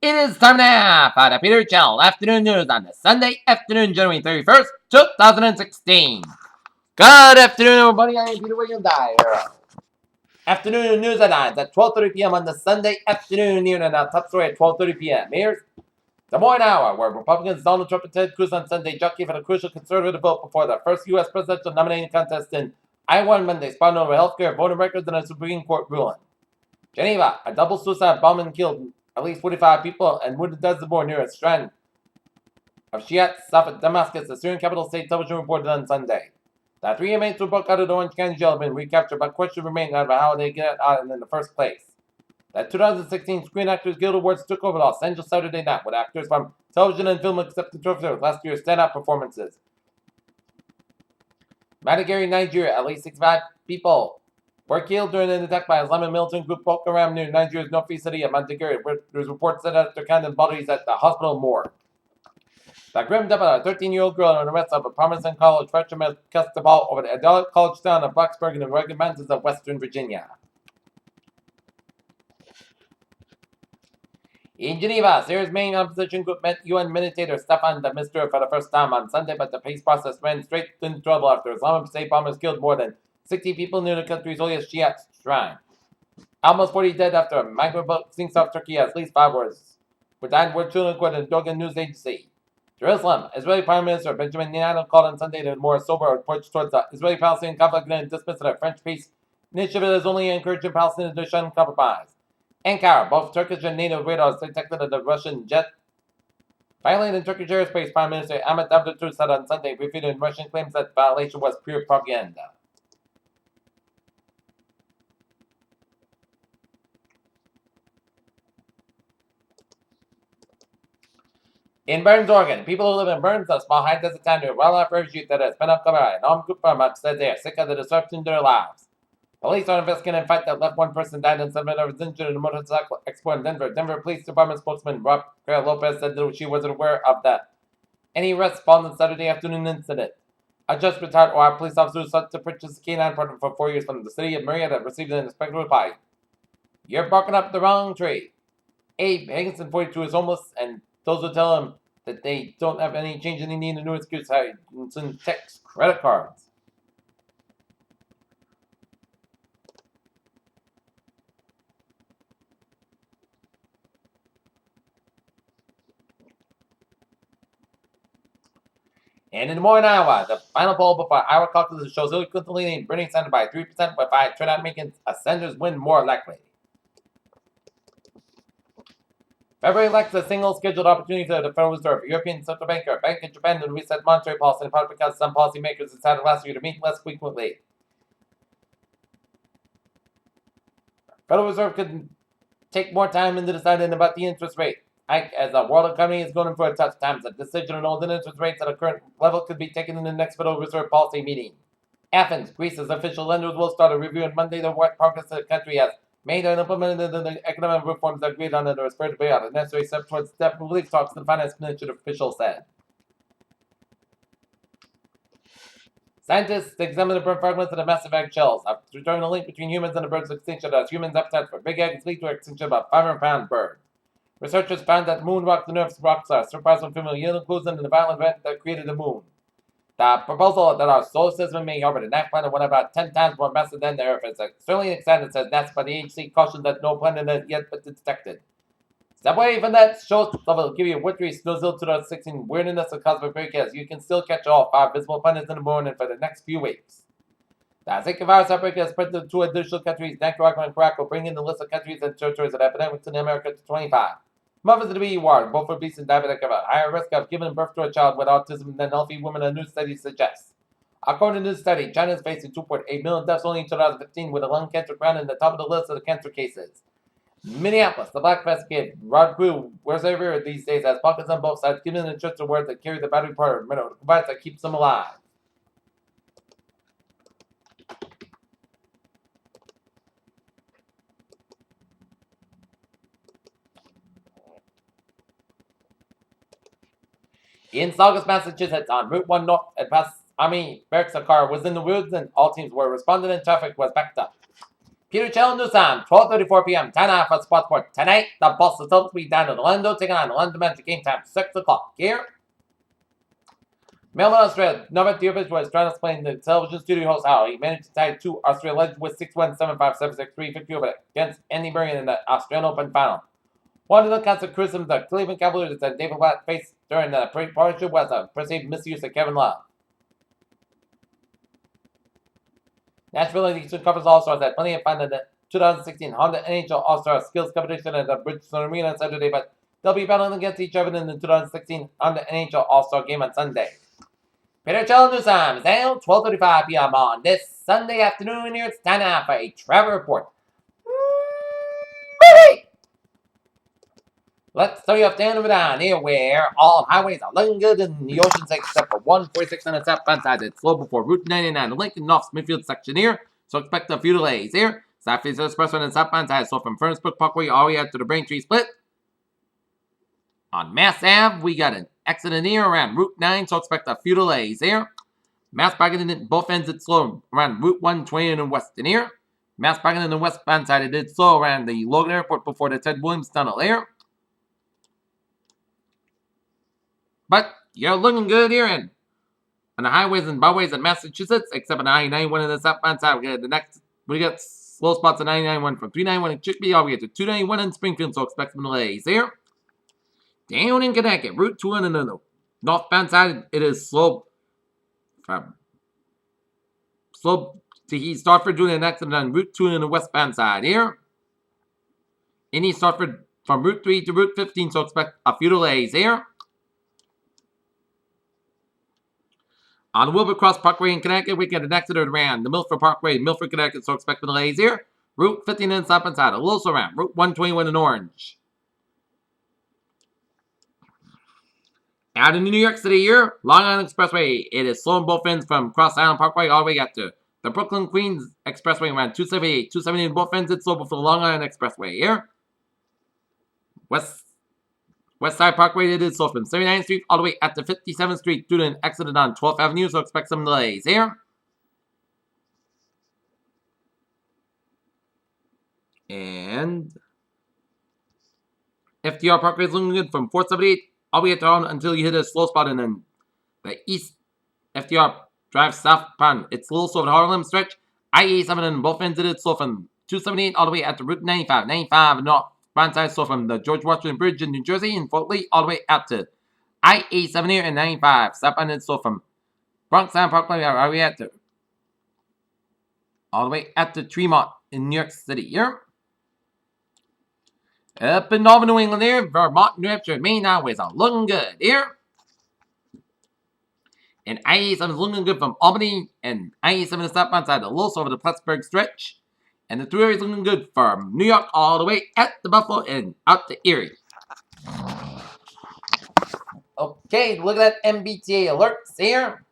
It is time now for the Peter Chell Afternoon News on the Sunday afternoon, January 31st, 2016. Good afternoon, everybody. I am Peter Wiggins. Afternoon news headlines at 12:30 p.m. on the Sunday afternoon news, and our top story at 12:30 p.m. Here's Des Moines Hour, where Republicans Donald Trump and Ted Cruz on Sunday jockey for the crucial conservative vote before the first U.S. presidential nominating contest in Iowa on Monday, spotting over health care, voter records, and a Supreme Court ruling. Geneva, a double suicide bombing killed at least 45 people and wounded dozens more near a strand of Shiites south of Damascus, the Syrian capital state television reported on Sunday. The three inmates who broke out of the Orange County jail have been recaptured, but questions remain about how they get out in the first place. The 2016 Screen Actors Guild Awards took over Los Angeles Saturday night, with actors from television and film accepted trophies for last year's standout performances. Maiduguri, Nigeria, at least 65 people were killed during an attack by Islamic militant group Boko Haram near Nigeria's northeast city of Maiduguri, where there's reports that after counting bodies at the hospital morgue. The grim death of a 13-year-old girl and the arrest of a promising college freshman cast the ball over the adult college town of Blacksburg in the rugged mountains of western Virginia. In Geneva, Syria's main opposition group met UN mediator Staffan de Mistura for the first time on Sunday, but the peace process ran straight into trouble after Islamic State bombers killed more than 60 people near the country's holiest Shiite shrine. Almost 40 dead after a migrant boat sinks off Turkey as at least 5 were died, were children, according to the Dogan news agency. Jerusalem, Israeli Prime Minister Benjamin Netanyahu called on Sunday to a more sober approach towards the Israeli-Palestinian conflict and dismissed the French peace initiative as only encouraging Palestinians to shun compromise. Ankara, both Turkish and NATO radars detected the Russian jet violating Turkish airspace. Prime Minister Ahmet Davutoglu said on Sunday, refuting Russian claims that the violation was pure propaganda. In Burns, Oregon, people who live in Burns, a small high-desert town near wildlife refuge that has been uncovered by an armed group for months, said they are sick of the disruption to their lives. Police are investigating a fight that left one person died and 7 others injured in a motorcycle export in Denver. Denver Police Department spokesman Rob Lopez said that she wasn't aware of any arrests following the Saturday afternoon incident. A just retired Ohio police officer who sought to purchase a canine partner for 4 years from the city of Marietta received an inspector reply. You're barking up the wrong tree. Abe Higginson, 42, is homeless, and those who tell him that they don't have any change and they need a new excuse Higginson checks credit cards. And in Des Moines, Iowa, the final poll before Iowa caucuses shows Hillary Clinton leading Bernie Sanders by 3%, but by turnout making a Sanders win more likely. February elects a single scheduled opportunity for the Federal Reserve, European Central Bank, or Bank of Japan to reset monetary policy, in part because some policymakers decided last year to meet less frequently. Federal Reserve could take more time into deciding about the interest rate hike as the world economy is going for a tough time. The decision on holding interest rates at a current level could be taken in the next Federal Reserve policy meeting. Athens, Greece's official lenders will start a review on Monday of what progress the country has made and implemented the economic reforms agreed on under a spirit payout, a necessary step towards debt relief talks, the finance ministry official said. Scientists examined the bird fragments of the massive egg shells after determining the link between humans and the bird's extinction, as humans' appetite for big eggs lead to extinction of a 500-pound bird. Researchers found that moon rocks and Earth's rocks are surprisingly familiar inclusion in the violent event that created the moon. The proposal that our solar system may orbit an act planet one about 10 times more massive than the Earth is extremely exciting, says NASA, but the agency cautioned that no planet has yet been detected. Step away from that show level will give you a wintry snoozle to the 16 weirdness of cosmic breakers. You can still catch all 5 visible planets in the moon for the next few weeks. The Zika virus outbreak has spread to 2 additional countries. Nicaragua and Iraq, bringing the list of countries and territories that epidemics in America to 25. Mothers to be warned, both obese and diabetic, have a higher risk of giving birth to a child with autism than healthy women, a new study suggests. According to the study, China is facing 2.8 million deaths only in 2015, with a lung cancer crown in the top of the list of the cancer cases. Minneapolis, the Black Investigator, Rod Crew, wears everywhere these days, has pockets on both sides, giving the church the word that carry the battery part of the device that keeps them alive. In Saugus, Massachusetts, on Route 1 North at past Army Barracks, a car was in the woods and all teams were responding and traffic was backed up. Peter Chell News Time, 12:34 p.m. 10 off on Sport tonight. The Boston Celtics will be down in Orlando, taking on the London Magic. Game time 6 o'clock here. Melbourne, Australia. Novak Djokovic was trying to explain the television studio host how he managed to tie two Australian legends with 6-1, 7-5, 7-6, 3-50 over against Andy Murray in the Australian Open final. One of the constant criticisms the Cleveland Cavaliers that David Blatt faced during the partnership was a perceived misuse of Kevin Love. Nashville Edition covers All-Stars had plenty of fun in the 2016 Honda NHL All-Star Skills Competition at the Bridgestone Arena on Saturday, but they'll be battling against each other in the 2016 Honda NHL All-Star Game on Sunday. Peter Chell News Time is now 12:35 p.m. on this Sunday afternoon. Here it's time now for a travel report. Let's start you off down over down here where all highways are looking good in the ocean except for 146 on the southbound side. It's slow before Route 99, the Lincoln North Smithfield section here. So expect a few delays here. Southeast Expressway on the southbound side, so from Furnace-Brook Parkway all the way out to the Braintree Split. On Mass Ave, we got an accident here around Route 9, so expect a few delays here. Mass parking in both ends, it's slow around Route 120 and Weston here. Mass parking on the westbound side, it did slow around the Logan Airport before the Ted Williams Tunnel here. But you're looking good here and on the highways and byways in Massachusetts, except on I-91 on the southbound side. We got slow spots on I-91 from 391 in Chicopee all the way to 291 in Springfield, so expect some delays here. Down in Connecticut, Route 2 on the northbound side, it is slow. Slow to East Stratford doing an accident on Route 2 on the westbound side here. In East Stratford from Route 3 to Route 15, so expect a few delays here. On Wilbur Cross Parkway in Connecticut, we get an accident around the Milford Parkway, Milford, Connecticut, so expect delays here. Route 15 in southbound side, a little slow around Route 121 in Orange. Out in New York City here, Long Island Expressway, it is slow on both ends from Cross Island Parkway all the way up to the Brooklyn Queens Expressway around 278. 278 in both ends, it's slow before the Long Island Expressway here. West Side Parkway, it is slow from 79th Street all the way up to 57th Street due to an accident on 12th Avenue, so expect some delays here. And FDR Parkway is looking good from 478 all the way down until you hit a slow spot, and then the East FDR Drive southbound. It's a little slow at Harlem stretch. I-87 in both ends, it is slow from 278 all the way out to Route 95. 95 northbound side, slow from the George Washington Bridge in New Jersey and Fort Lee all the way out to I-87 here and 95. Southbound, it's slow from Bronx Sound Parkway all the way out to Tremont in New York City here. Up in Northern New England here, Vermont, New Hampshire, Maine highways are looking good here. And I-87 is looking good from Albany, and I-87 is southbound side, a little slow over the Plattsburgh stretch. And the 3 areas looking good from New York all the way out to Buffalo and out to Erie. Okay, look at that MBTA alerts here.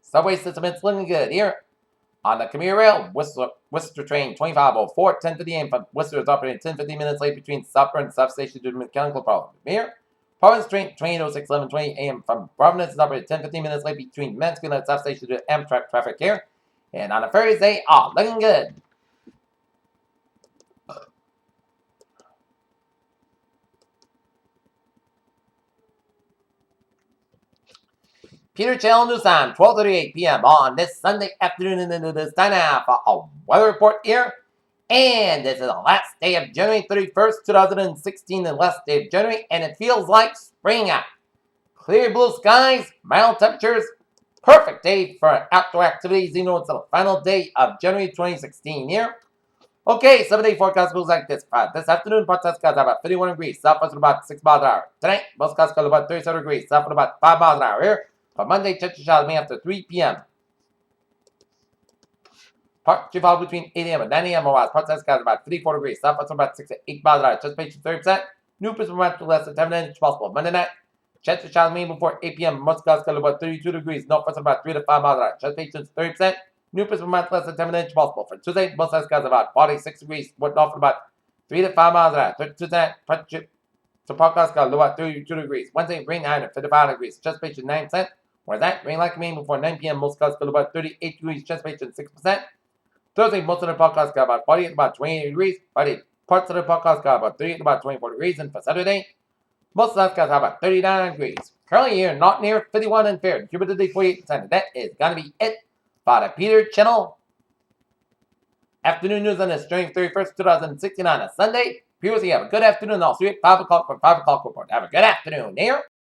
Subway system, it's looking good here. On the commuter rail, Worcester train 2504, 10:50 a.m. from Worcester is operating 10-15 minutes late between Supper and substation due to mechanical problems. Here, Providence train 06, 11:20 a.m. from Providence is operating 10-15 minutes late between Mansfield and substation due to Amtrak traffic here. And on the ferries, they are looking good. Peter Channel News Time, 12:38 p.m. on this Sunday afternoon, and into this time now for a weather report here. And this is the last day of January 31st, 2016, the last day of January, and it feels like spring out. Clear blue skies, mild temperatures, perfect day for outdoor activities, even though it's the final day of January 2016 here. Okay, 7-day forecast goes like this. This afternoon, parts of skies are about 51 degrees, southwest at about 6 miles an hour. Tonight, most skies are about 37 degrees, south at about 5 miles an hour here. For Monday, chance of showers may after 3 p.m. Partly fall between 8 a.m. and 9 a.m. Otherwise, parts of skies about 34 degrees, southwest at about 6 to 8 miles an hour. Anticipation 30%. New precipitation to less than 10 inches possible. Monday night, chance of showers may before 8 p.m. Most skies are about 32 degrees, northwest at about 3 to 5 miles an hour. Anticipation 30%. New precipitation less than 10 inches possible. For Tuesday, most skies about 46 degrees, north at about 3 to 5 miles an hour. Tuesday, So podcast got low at 32 degrees. Wednesday, rain 9 at 55 degrees. Precipitation 9%. Whereas that, rain like me before 9 p.m. Most clouds got about 38 degrees. Precipitation 6%. Thursday, most of the podcast got about 48 about 28 degrees. Friday, parts of the podcast got about 38 about 24 degrees. And for Saturday, most of the skies have about 39 degrees. Currently here, not near 51 and fair. Humidity 48%. And that is going to be it for the Peter Channel. Afternoon news on this June 31st, 2016 on a Sunday. Viewers, you have a good afternoon. I'll see you at 5 o'clock for 5 o'clock report. Have a good afternoon here.